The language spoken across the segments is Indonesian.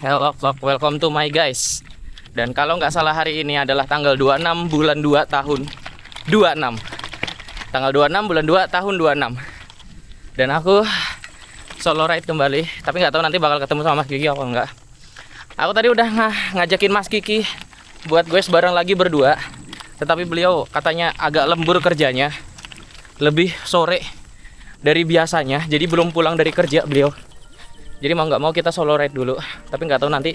Hello vlog, welcome to my guys. Dan kalau nggak salah hari ini adalah tanggal 26 bulan 2 tahun 26. Tanggal 26 bulan 2 tahun 26. Dan aku solo ride kembali. Tapi nggak tahu nanti bakal ketemu sama Mas Kiki apa enggak. Aku tadi udah ngajakin Mas Kiki buat gue bareng lagi berdua. Tetapi beliau katanya agak lembur kerjanya, lebih sore dari biasanya. Jadi belum pulang dari kerja beliau. Jadi mau nggak mau kita solo ride dulu. Tapi nggak tahu nanti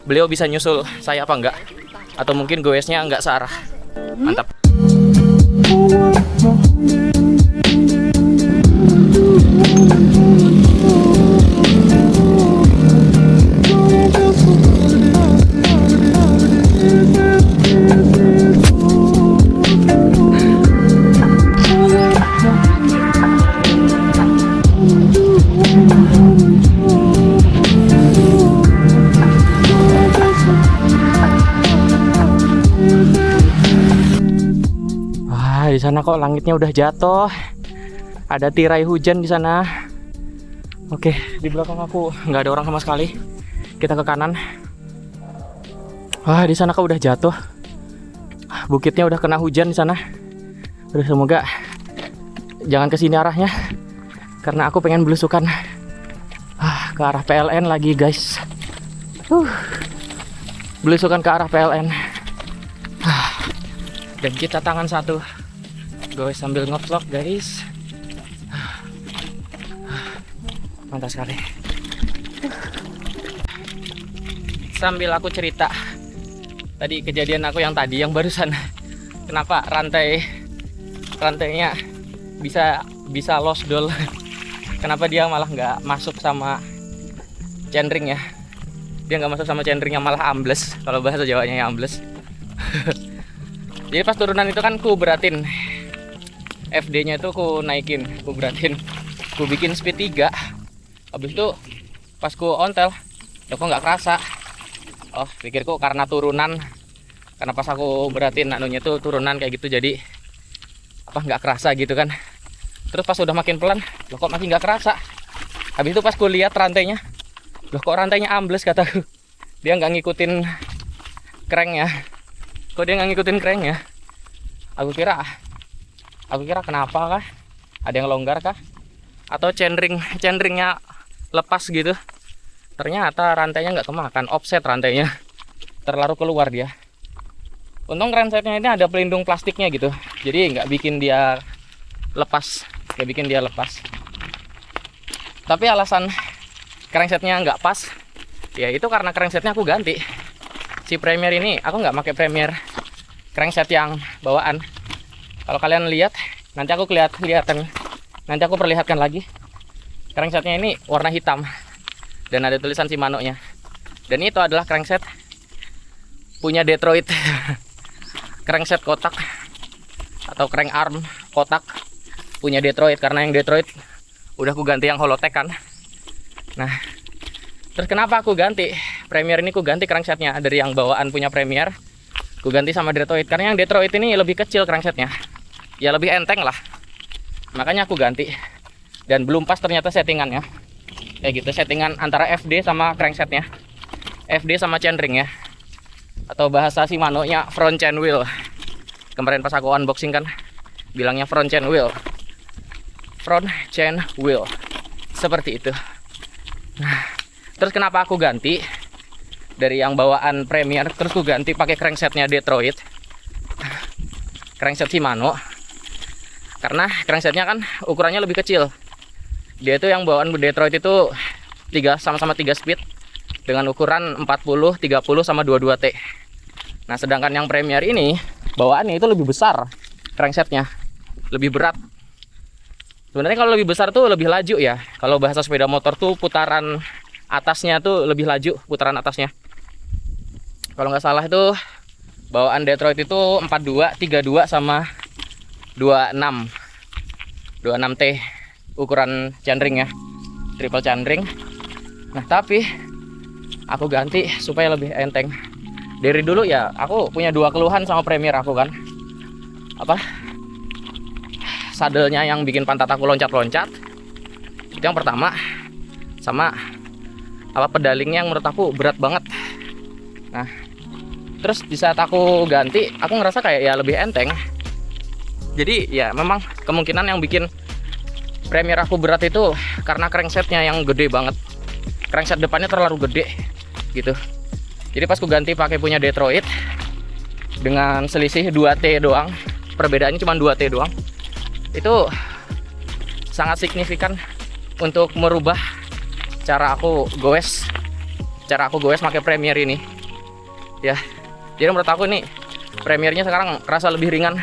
beliau bisa nyusul saya apa enggak. Atau mungkin goesnya nggak searah. Mantap. Di sana kok langitnya udah jatuh. Ada tirai hujan di sana. Oke, di belakang aku nggak ada orang sama sekali. Kita ke kanan. Wah, di sana kok udah jatuh. Bukitnya udah kena hujan di sana. Aduh, semoga jangan ke sini arahnya. Karena aku pengen belusukan. Ke arah PLN lagi, guys. Belusukan ke arah PLN. Dan kita tangan satu. Gue sambil ngevlog, guys. Mantap sekali. Sambil aku cerita tadi kejadian aku yang barusan. Kenapa rantainya bisa lost doll? Kenapa dia malah nggak masuk sama chainring ya? Dia nggak masuk sama chainringnya, malah ambles. Kalau bahasa Jawanya ya ambles. Jadi pas turunan itu kan ku beratin FD-nya itu ku naikin, ku beratin, ku bikin speed 3. Habis itu pas ku ontel, ya kok nggak kerasa. Oh, pikirku karena turunan, karena pas aku beratin anunya tuh turunan kayak gitu, jadi apa nggak kerasa gitu kan. Terus pas udah makin pelan, loh kok makin nggak kerasa. Habis itu pas ku lihat rantainya, loh kok rantainya ambles, kataku. Dia nggak ngikutin cranknya. Kok dia nggak ngikutin cranknya? Aku kira kenapa kah? Ada yang longgar kah? Atau chainringnya lepas gitu? Ternyata rantainya nggak kemakan, offset rantainya, terlalu keluar dia. Untung cranksetnya ini ada pelindung plastiknya gitu, jadi nggak bikin dia lepas, Tapi alasan cranksetnya nggak pas, ya itu karena cranksetnya aku ganti. Si Premier ini aku nggak pakai Premier crankset yang bawaan. Kalau kalian lihat, nanti aku perlihatkan lagi. Cranksetnya ini warna hitam dan ada tulisan Shimano-nya. Dan itu adalah crankset punya Detroit. Crankset kotak atau crank arm kotak punya Detroit, karena yang Detroit udah aku ganti yang Holotech kan. Nah, terus kenapa aku ganti Premier ini? Aku ganti cranksetnya dari yang bawaan punya Premier, aku ganti sama Detroit karena yang Detroit ini lebih kecil cranksetnya, ya lebih enteng lah, makanya aku ganti. Dan belum pas ternyata settingannya kayak gitu, settingan antara FD sama cranksetnya, FD sama chainring ya, atau bahasa Shimano nya front chain wheel. Kemarin pas aku unboxing kan bilangnya front chain wheel, seperti itu. Nah, terus kenapa aku ganti dari yang bawaan Premier, terus aku ganti pakai cranksetnya Detroit, crankset Shimano, karena cranksetnya kan ukurannya lebih kecil. Dia itu yang bawaan Detroit itu sama-sama 3 speed dengan ukuran 40, 30 sama 22T. Nah, sedangkan yang Premier ini bawaannya itu lebih besar, cranksetnya lebih berat. Sebenarnya kalau lebih besar tuh lebih laju ya. Kalau bahasa sepeda motor tuh putaran atasnya tuh lebih laju, putaran atasnya. Kalau nggak salah itu bawaan Detroit itu 42, 32 sama 26. 26T ukuran chainring ya. Triple chainring. Nah, tapi aku ganti supaya lebih enteng. Dari dulu ya aku punya 2 keluhan sama Premier aku kan. Apa? Sadelnya yang bikin pantat aku loncat-loncat. Itu yang pertama. Sama pedalingnya yang menurut aku berat banget. Nah, terus di saat aku ganti, aku ngerasa kayak ya lebih enteng. Jadi ya memang kemungkinan yang bikin Premier aku berat itu karena cranksetnya yang gede banget. Crankset depannya terlalu gede gitu. Jadi pas aku ganti pakai punya Detroit dengan selisih 2T doang, perbedaannya cuma 2T doang, itu sangat signifikan untuk merubah cara aku goes pakai Premier ini ya. Jadi menurut aku nih Premiernya sekarang kerasa lebih ringan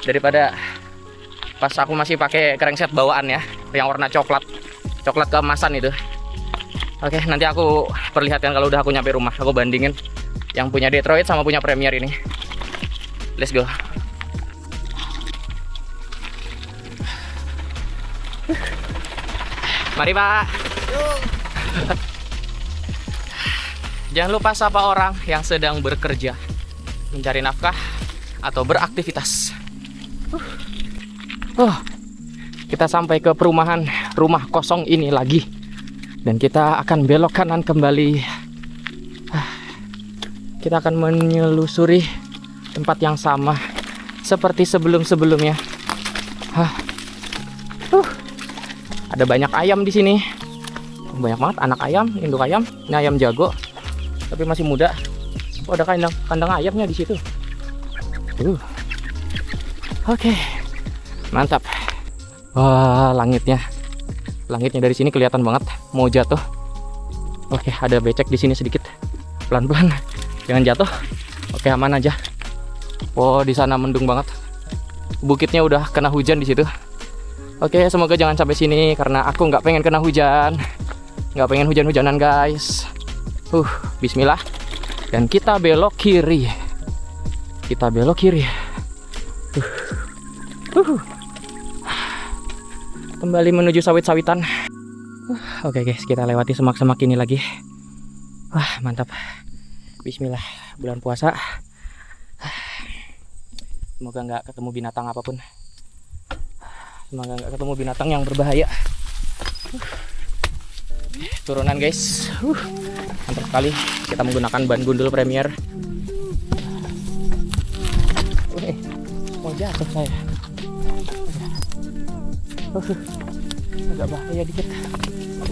daripada pas aku masih pakai crankset bawaan ya, yang warna coklat keemasan itu. Oke, nanti aku perlihatkan kalau udah aku nyampe rumah. Aku bandingin yang punya Detroit sama punya Premier ini. Let's go. Mari Pak. Jangan lupa sapa orang yang sedang bekerja, mencari nafkah atau beraktivitas. Kita sampai ke perumahan rumah kosong ini lagi. Dan kita akan belok kanan kembali. Kita akan menelusuri tempat yang sama seperti sebelum-sebelumnya. Ada banyak ayam di sini. Banyak banget anak ayam, induk ayam. Ini ayam jago, tapi masih muda. Oh, ada kandang ayamnya di situ. Oke, mantap. Wah, langitnya dari sini kelihatan banget mau jatuh. Oke, ada becek di sini sedikit. Pelan-pelan, jangan jatuh. Oke, aman aja. Oh, di sana mendung banget. Bukitnya udah kena hujan di situ. Oke, semoga jangan sampai sini karena aku nggak pengen kena hujan. Nggak pengen hujan-hujanan, guys. Bismillah. Dan kita belok kiri. Kembali menuju sawit-sawitan. Oke guys, kita lewati semak-semak ini lagi. Wah, mantap. Bismillah, bulan puasa. Semoga nggak ketemu binatang apapun. Semoga nggak ketemu binatang yang berbahaya. Turunan guys. Mantap sekali. Kita menggunakan ban gundul Premier. Mau jatuh saya. Agak bahaya dikit.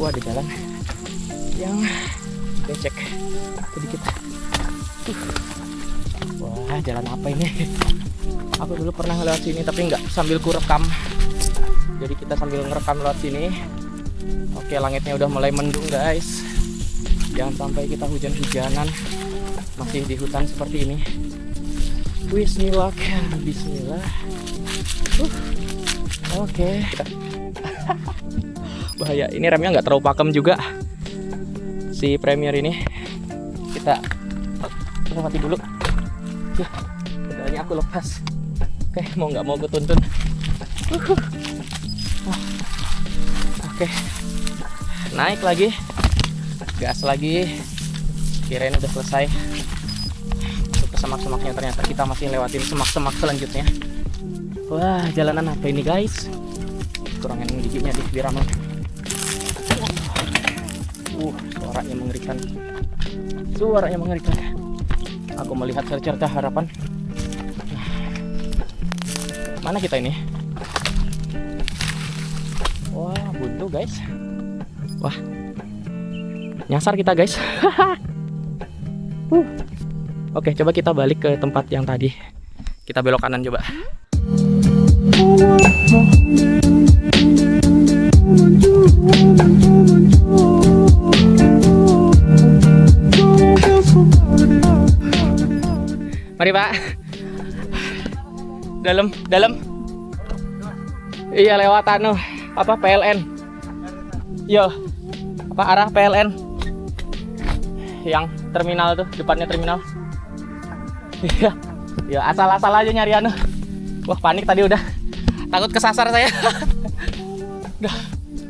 Ada jalan yang becek sedikit. Wah, jalan apa ini? Aku dulu pernah lewat sini tapi nggak sambil kurekam. Jadi kita sambil ngerekam lewat sini. Oke, langitnya udah mulai mendung guys. Jangan sampai kita hujan-hujanan masih di hutan seperti ini. Bismillah. Oke. Bahaya, ini remnya nggak terlalu pakem juga si Premier ini. Kita mati dulu. Pedalnya aku lepas. Oke, mau nggak mau gue tuntun. Oke, naik lagi, gas lagi. Kirain udah selesai. Untuk ke semak-semaknya, ternyata kita masih lewatin semak-semak selanjutnya. Wah, jalanan apa ini guys? Kurangin giginya biar aman. Suaranya mengerikan. Aku melihat cerca harapan. Mana kita ini? Wah, buntu guys. Wah, nyasar kita guys. Oke, coba kita balik ke tempat yang tadi. Kita belok kanan coba. Mari Pak. Dalam. Iya, lewat apa PLN. Yo. Apa arah PLN? Yang terminal tuh, depannya terminal. Iya. Ya, asal-asal aja nyari Wah, panik tadi udah. Takut kesasar saya.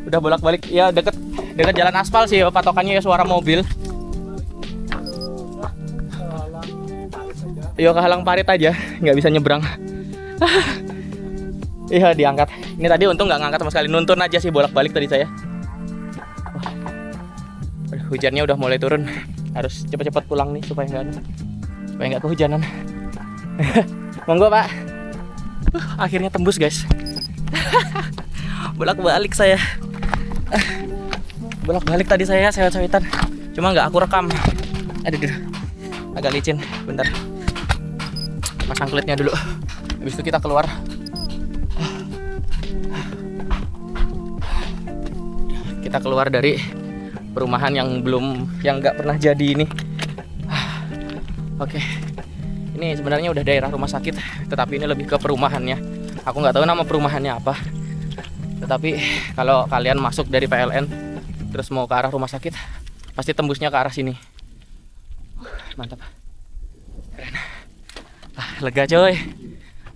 Udah bolak-balik. Ya, deket jalan aspal sih patokannya ya, suara mobil. Iya, kehalang parit aja, nggak bisa nyebrang. Iya, diangkat. Ini tadi untung nggak ngangkat sama sekali, nuntun aja sih bolak-balik tadi saya. hujannya udah mulai turun. Harus cepat-cepat pulang nih supaya nggak kehujanan. Monggo Pak. Akhirnya tembus guys. Bolak-balik saya. Bolak-balik tadi saya sewet-sewetan. Cuma nggak aku rekam. Aduh, agak licin. Bentar. Pasang klitnya dulu. Habis itu kita keluar. Kita keluar dari perumahan yang nggak pernah jadi ini. Oke. Ini sebenarnya udah daerah rumah sakit, tetapi ini lebih ke perumahannya. Aku nggak tahu nama perumahannya apa. Tetapi kalau kalian masuk dari PLN terus mau ke arah rumah sakit, pasti tembusnya ke arah sini. Mantap. Keren. Lega coy.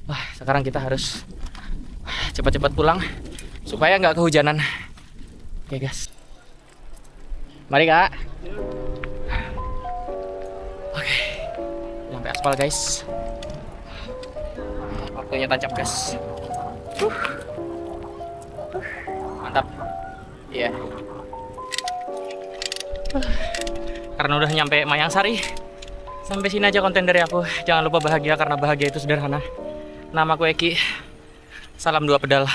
Wah, sekarang kita harus cepat-cepat pulang supaya nggak kehujanan. Oke guys. Mari Kak. Oke. Sampai aspal guys. Waktunya tancap gas. Mantap. Iya. Karena udah nyampe Mayangsari. Sampai sini aja konten dari aku. Jangan lupa bahagia karena bahagia itu sederhana. Namaku Eki. Salam 2 pedal.